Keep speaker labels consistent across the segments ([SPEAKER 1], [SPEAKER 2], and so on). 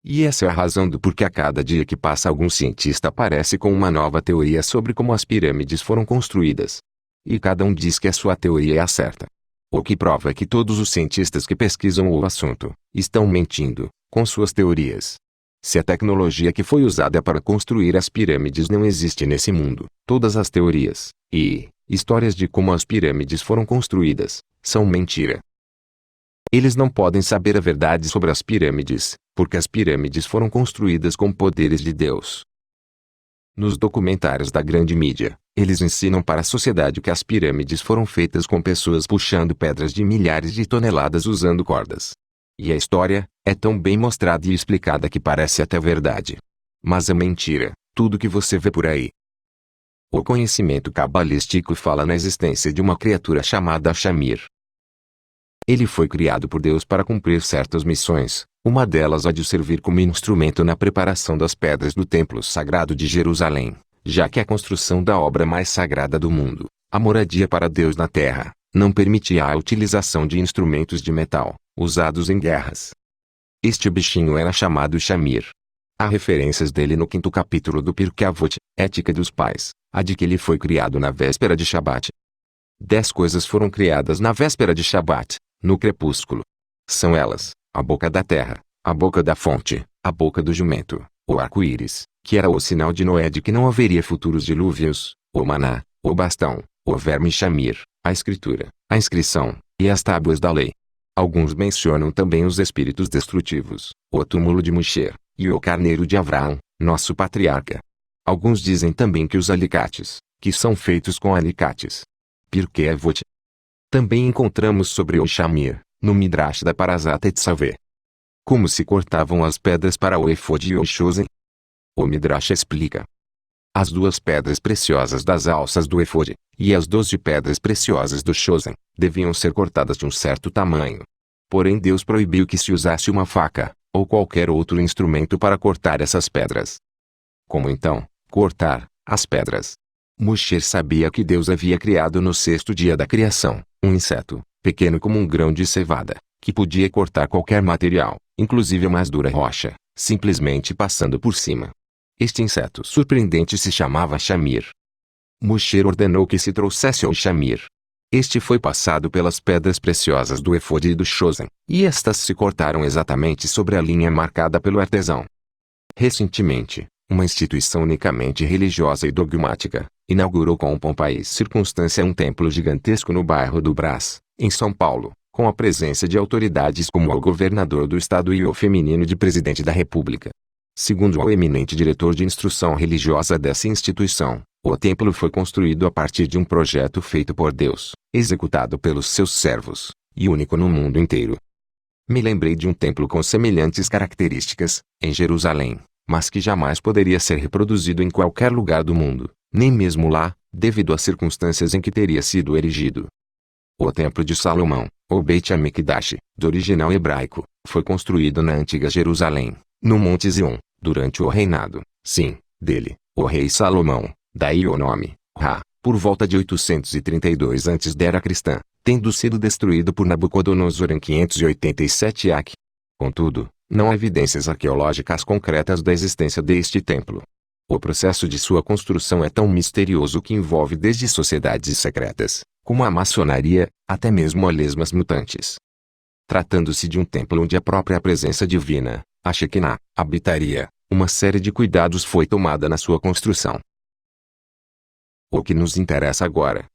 [SPEAKER 1] E essa é a razão do porquê a cada dia que passa algum cientista aparece com uma nova teoria sobre como as pirâmides foram construídas. E cada um diz que a sua teoria é a certa. O que prova que todos os cientistas que pesquisam o assunto estão mentindo com suas teorias. Se a tecnologia que foi usada para construir as pirâmides não existe nesse mundo, todas as teorias e histórias de como as pirâmides foram construídas são mentira. Eles não podem saber a verdade sobre as pirâmides, porque as pirâmides foram construídas com poderes de Deus. Nos documentários da grande mídia, eles ensinam para a sociedade que as pirâmides foram feitas com pessoas puxando pedras de milhares de toneladas usando cordas. E a história é tão bem mostrada e explicada que parece até verdade. Mas é mentira, tudo que você vê por aí. O conhecimento cabalístico fala na existência de uma criatura chamada Shamir. Ele foi criado por Deus para cumprir certas missões, uma delas a de servir como instrumento na preparação das pedras do Templo Sagrado de Jerusalém, já que a construção da obra mais sagrada do mundo, a moradia para Deus na terra, não permitia a utilização de instrumentos de metal, usados em guerras. Este bichinho era chamado Shamir. Há referências dele no 5º capítulo do Pirkei Avot, Ética dos Pais, a de que ele foi criado na véspera de Shabat. 10 coisas foram criadas na véspera de Shabat, no crepúsculo. São elas: a boca da terra, a boca da fonte, a boca do jumento, o arco-íris, que era o sinal de Noé de que não haveria futuros dilúvios, o maná, o bastão, o verme Shamir, a escritura, a inscrição, e as tábuas da lei. Alguns mencionam também os espíritos destrutivos, o túmulo de Moshe, e o carneiro de Abraão, nosso patriarca. Alguns dizem também que os alicates, que são feitos com alicates. Pirkei Avot. Também encontramos sobre o Shamir, no Midrash da Parashat Tetzaveh. Como se cortavam as pedras para o efod e o shosen? O Midrash explica. As 2 pedras preciosas das alças do efod, e as 12 pedras preciosas do shosen, deviam ser cortadas de um certo tamanho. Porém Deus proibiu que se usasse uma faca, ou qualquer outro instrumento para cortar essas pedras. Como então cortar as pedras? Moshe sabia que Deus havia criado no 6º dia da criação, um inseto, pequeno como um grão de cevada, que podia cortar qualquer material, inclusive a mais dura rocha, simplesmente passando por cima. Este inseto surpreendente se chamava Shamir. Moshe ordenou que se trouxesse o Shamir. Este foi passado pelas pedras preciosas do efod e do shosen, e estas se cortaram exatamente sobre a linha marcada pelo artesão. Recentemente, uma instituição unicamente religiosa e dogmática inaugurou com pompa e circunstância um templo gigantesco no bairro do Brás, em São Paulo, com a presença de autoridades como o governador do estado e o feminino de presidente da República. Segundo o eminente diretor de instrução religiosa dessa instituição, o templo foi construído a partir de um projeto feito por Deus, executado pelos seus servos, e único no mundo inteiro. Me lembrei de um templo com semelhantes características, em Jerusalém, mas que jamais poderia ser reproduzido em qualquer lugar do mundo, nem mesmo lá, devido às circunstâncias em que teria sido erigido. O Templo de Salomão, ou Beit HaMikdash, do original hebraico, foi construído na antiga Jerusalém, no Monte Zion, durante o reinado, sim, dele, o rei Salomão, daí o nome, por volta de 832 a.C., tendo sido destruído por Nabucodonosor em 587 AC. Contudo, não há evidências arqueológicas concretas da existência deste templo. O processo de sua construção é tão misterioso que envolve desde sociedades secretas, como a maçonaria, até mesmo a lesmas mutantes. Tratando-se de um templo onde a própria presença divina, a Shekinah, habitaria, uma série de cuidados foi tomada na sua construção. O que nos interessa agora?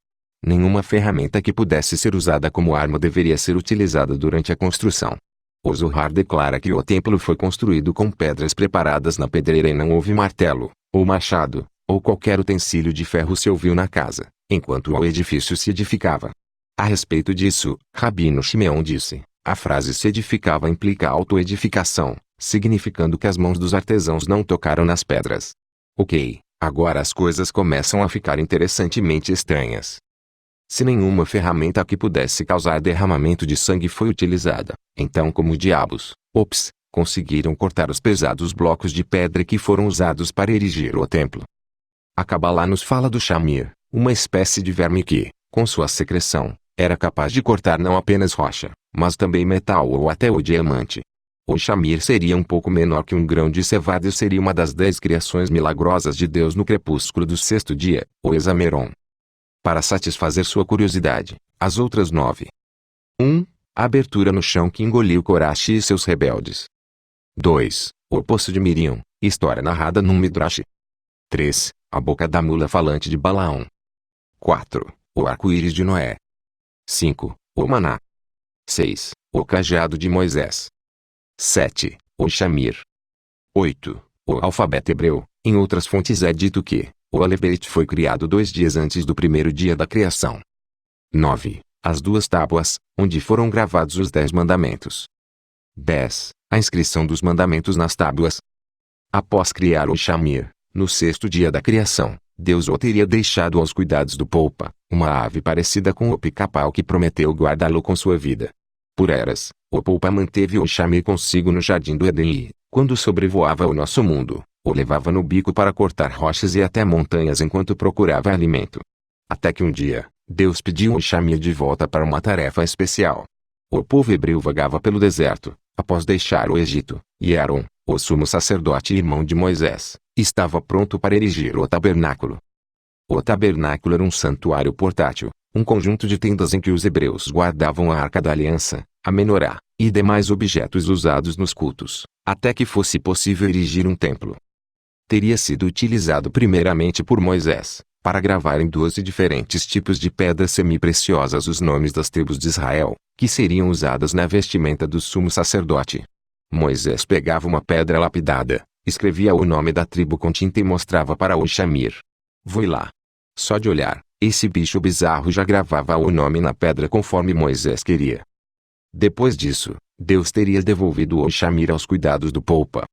[SPEAKER 1] Nenhuma ferramenta que pudesse ser usada como arma deveria ser utilizada durante a construção. O Zohar declara que o templo foi construído com pedras preparadas na pedreira e não houve martelo, ou machado, ou qualquer utensílio de ferro se ouviu na casa, enquanto o edifício se edificava. A respeito disso, Rabino Shimeon disse, a frase se edificava implica autoedificação, significando que as mãos dos artesãos não tocaram nas pedras. Ok, agora as coisas começam a ficar interessantemente estranhas. Se nenhuma ferramenta que pudesse causar derramamento de sangue foi utilizada, então como diabos, conseguiram cortar os pesados blocos de pedra que foram usados para erigir o templo? A Cabalá nos fala do Shamir, uma espécie de verme que, com sua secreção, era capaz de cortar não apenas rocha, mas também metal ou até o diamante. O Shamir seria um pouco menor que um grão de cevada e seria uma das 10 criações milagrosas de Deus no crepúsculo do sexto dia, o Exameron. Para satisfazer sua curiosidade, as outras 9. 1. A abertura no chão que engoliu Corache e seus rebeldes. 2. O poço de Miriam, história narrada num Midrash. 3. A boca da mula falante de Balaão. 4. O arco-íris de Noé. 5. O maná. 6. O cajado de Moisés. 7. O Shamir. 8. O alfabeto hebreu. Em outras fontes é dito que o alefabete foi criado 2 dias antes do primeiro dia da criação. 9. As 2 tábuas, onde foram gravados os 10 mandamentos. 10. A inscrição dos mandamentos nas tábuas. Após criar o Shamir, no sexto dia da criação, Deus o teria deixado aos cuidados do Poupa, uma ave parecida com o pica-pau que prometeu guardá-lo com sua vida. Por eras, o Poupa manteve o Shamir consigo no jardim do Éden e, quando sobrevoava o nosso mundo, o levava no bico para cortar rochas e até montanhas enquanto procurava alimento. Até que um dia, Deus pediu o Shamir de volta para uma tarefa especial. O povo hebreu vagava pelo deserto, após deixar o Egito, e Aaron, o sumo sacerdote e irmão de Moisés, estava pronto para erigir o tabernáculo. O tabernáculo era um santuário portátil, um conjunto de tendas em que os hebreus guardavam a arca da aliança, a menorá, e demais objetos usados nos cultos, até que fosse possível erigir um templo. Teria sido utilizado primeiramente por Moisés, para gravar em 12 diferentes tipos de pedras semi-preciosas os nomes das tribos de Israel, que seriam usadas na vestimenta do sumo sacerdote. Moisés pegava uma pedra lapidada, escrevia o nome da tribo com tinta e mostrava para o Shamir. Voi lá. Só de olhar, esse bicho bizarro já gravava o nome na pedra conforme Moisés queria. Depois disso, Deus teria devolvido o Shamir aos cuidados do Poupa.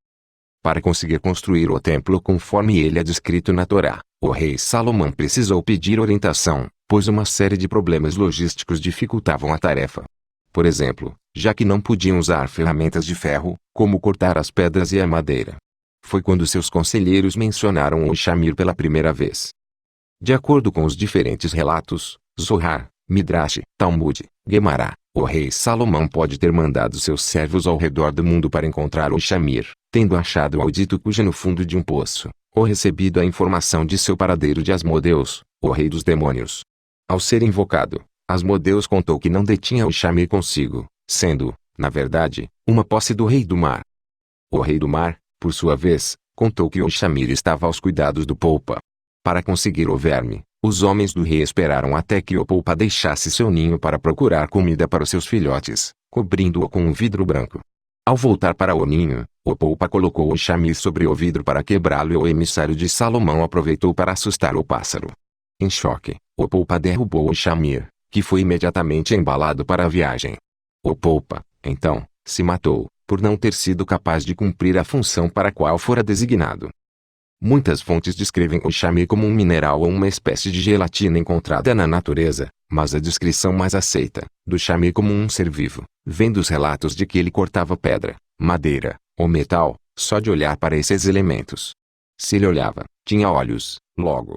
[SPEAKER 1] Para conseguir construir o templo conforme ele é descrito na Torá, o rei Salomão precisou pedir orientação, pois uma série de problemas logísticos dificultavam a tarefa. Por exemplo, já que não podiam usar ferramentas de ferro, como cortar as pedras e a madeira. Foi quando seus conselheiros mencionaram o Shamir pela primeira vez. De acordo com os diferentes relatos, Zohar, Midrash, Talmud, Guemará, o rei Salomão pode ter mandado seus servos ao redor do mundo para encontrar o Shamir, tendo achado o dito cuja no fundo de um poço, ou recebido a informação de seu paradeiro de Asmodeus, o rei dos demônios. Ao ser invocado, Asmodeus contou que não detinha o Shamir consigo, sendo, na verdade, uma posse do rei do mar. O rei do mar, por sua vez, contou que o Shamir estava aos cuidados do Poupa. Para conseguir o verme, os homens do rei esperaram até que o Poupa deixasse seu ninho para procurar comida para os seus filhotes, cobrindo-o com um vidro branco. Ao voltar para o ninho, o Poupa colocou o Shamir sobre o vidro para quebrá-lo e o emissário de Salomão aproveitou para assustar o pássaro. Em choque, o Poupa derrubou o Shamir, que foi imediatamente embalado para a viagem. O Poupa, então, se matou, por não ter sido capaz de cumprir a função para a qual fora designado. Muitas fontes descrevem o Shamir como um mineral ou uma espécie de gelatina encontrada na natureza, mas a descrição mais aceita, do Shamir como um ser vivo, vem dos relatos de que ele cortava pedra, madeira, ou metal, só de olhar para esses elementos. Se ele olhava, tinha olhos, logo.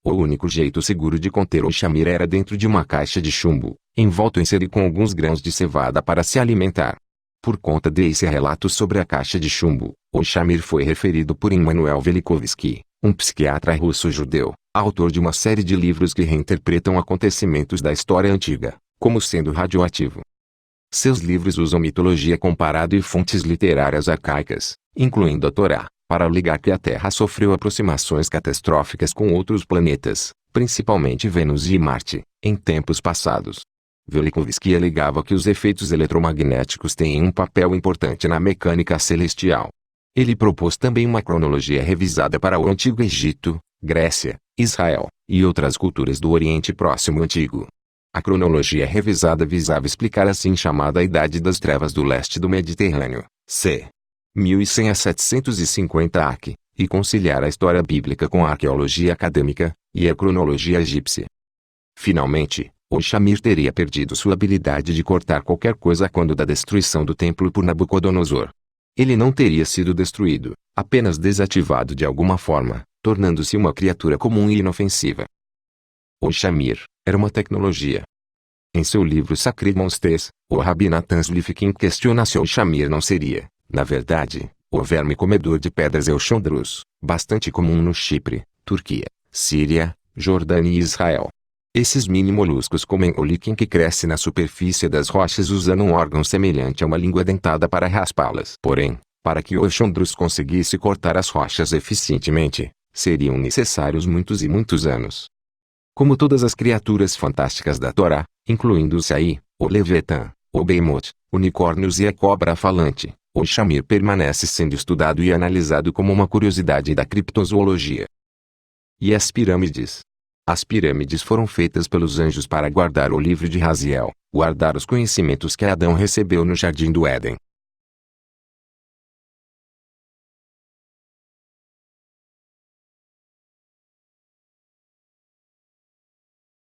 [SPEAKER 1] O único jeito seguro de conter o Shamir era dentro de uma caixa de chumbo, envolto em cera e com alguns grãos de cevada para se alimentar. Por conta desse relato sobre a caixa de chumbo, o Shamir foi referido por Immanuel Velikovsky, um psiquiatra russo-judeu, autor de uma série de livros que reinterpretam acontecimentos da história antiga, como sendo radioativo. Seus livros usam mitologia comparada e fontes literárias arcaicas, incluindo a Torá, para ligar que a Terra sofreu aproximações catastróficas com outros planetas, principalmente Vênus e Marte, em tempos passados. Velikovsky alegava que os efeitos eletromagnéticos têm um papel importante na mecânica celestial. Ele propôs também uma cronologia revisada para o Antigo Egito, Grécia, Israel, e outras culturas do Oriente Próximo Antigo. A cronologia revisada visava explicar a assim chamada Idade das Trevas do Leste do Mediterrâneo, c. 1100 a 750 AC, e conciliar a história bíblica com a arqueologia acadêmica, e a cronologia egípcia. Finalmente, o Shamir teria perdido sua habilidade de cortar qualquer coisa quando da destruição do templo por Nabucodonosor. Ele não teria sido destruído, apenas desativado de alguma forma, tornando-se uma criatura comum e inofensiva. O Shamir era uma tecnologia. Em seu livro Sacred Monsters, o Rabi Nathan Slifkin questiona se o Shamir não seria, na verdade, o verme comedor de pedras Euchondrus, bastante comum no Chipre, Turquia, Síria, Jordânia e Israel. Esses mini moluscos comem o líquen que cresce na superfície das rochas usando um órgão semelhante a uma língua dentada para raspá-las. Porém, para que o Euchondrus conseguisse cortar as rochas eficientemente, seriam necessários muitos e muitos anos. Como todas as criaturas fantásticas da Torá, incluindo o Sai, o Leviatã, o Behemoth, unicórnios e a cobra falante, o Shamir permanece sendo estudado e analisado como uma curiosidade da criptozoologia. E as pirâmides? As pirâmides foram feitas pelos anjos para guardar o livro de Raziel, guardar os conhecimentos que Adão recebeu no jardim do Éden.